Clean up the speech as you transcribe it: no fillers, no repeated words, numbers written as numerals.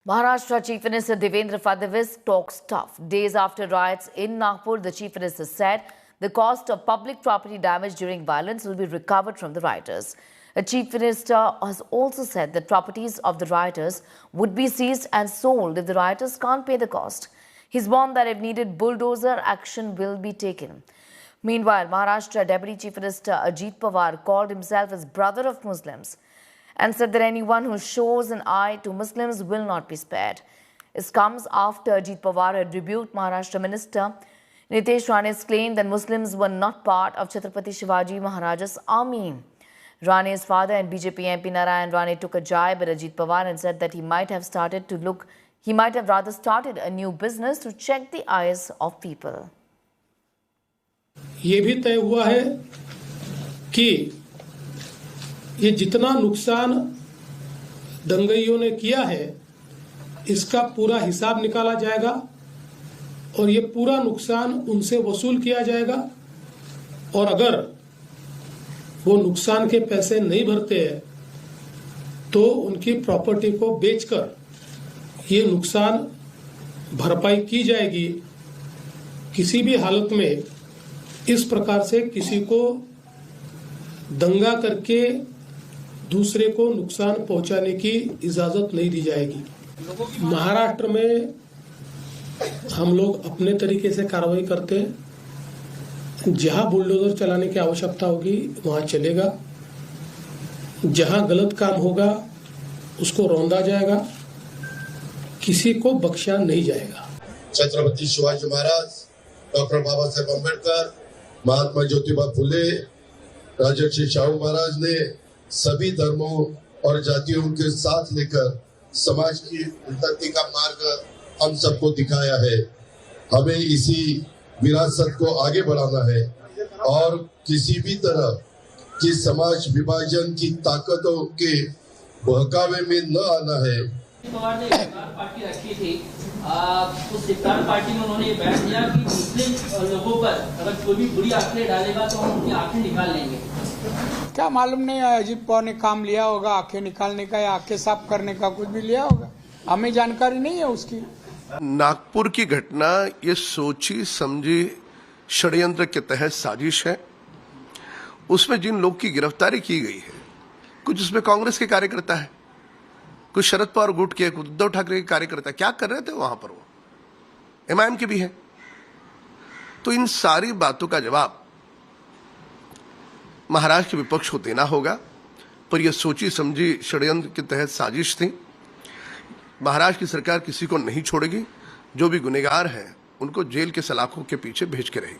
Maharashtra Chief Minister Devendra Fadnavis talks tough. Days after riots in Nagpur, the Chief Minister said the cost of public property damage during violence will be recovered from the rioters. The Chief Minister has also said that properties of the rioters would be seized and sold if the rioters can't pay the cost. He's warned that if needed, bulldozer action will be taken. Meanwhile, Maharashtra Deputy Chief Minister Ajit Pawar called himself as brother of Muslims and said that anyone who shows an eye to Muslims will not be spared. This comes after Ajit Pawar had rebuked Maharashtra Minister Nitesh Rane's claim that Muslims were not part of Chhatrapati Shivaji Maharaj's army. Rane's father and BJP MP Narayan Rane took a jibe at Ajit Pawar and said that he might have rather started a new business to check the eyes of people. ये भी तय हुआ है कि ये जितना नुकसान दंगइयों ने किया है इसका पूरा हिसाब निकाला जाएगा और ये पूरा नुकसान उनसे वसूल किया जाएगा और अगर वो नुकसान के पैसे नहीं भरते हैं तो उनकी प्रॉपर्टी को बेचकर ये नुकसान भरपाई की जाएगी। किसी भी हालत में इस प्रकार से किसी को दंगा करके दूसरे को नुकसान पहुंचाने की इजाजत नहीं दी जाएगी। महाराष्ट्र में हम लोग अपने तरीके से कार्रवाई करते हैं। जहां बुलडोजर चलाने की आवश्यकता होगी वहां चलेगा, जहां गलत काम होगा उसको रौंदा जाएगा, किसी को बख्शा नहीं जाएगा। छत्रपति शिवाजी महाराज, डॉक्टर बाबा साहेब अम्बेडकर, महात्मा ज्योतिबा फुले, राजर्षि शाहू महाराज ने सभी धर्मों और जातियों के साथ लेकर समाज की उन्नति का मार्ग हम सबको दिखाया है। हमें इसी विरासत को आगे बढ़ाना है और किसी भी तरह की समाज विभाजन की ताकतों के बहकावे में न आना है। पवार ने इफ्तार पार्टी रखी थी, उस इफ्तार पार्टी में उन्होंने बयान दिया कि मुस्लिम लोगों पर अगर कोई भी बुरी आंखें डालेगा तो हम उनकी आंखें निकाल लेंगे। क्या मालूम नहीं, अजीत पवार ने काम लिया होगा आंखें निकालने का या आंखें साफ करने का, कुछ भी लिया होगा, हमें जानकारी नहीं है उसकी। नागपुर की घटना ये सोची समझी षड्यंत्र के तहत साजिश है। उसमें जिन लोग की गिरफ्तारी की गई है, कुछ उसमें कांग्रेस के कार्यकर्ता है, कुछ शरद पवार गुट के, कुछ उद्धव ठाकरे के कार्यकर्ता क्या कर रहे थे वहां पर, वो एमआईएम के भी है। तो इन सारी बातों का जवाब महाराष्ट्र के विपक्ष को देना होगा, पर यह सोची समझी षड्यंत्र के तहत साजिश थी। महाराष्ट्र की सरकार किसी को नहीं छोड़ेगी, जो भी गुनहगार हैं उनको जेल के सलाखों के पीछे भेज के रहेगी।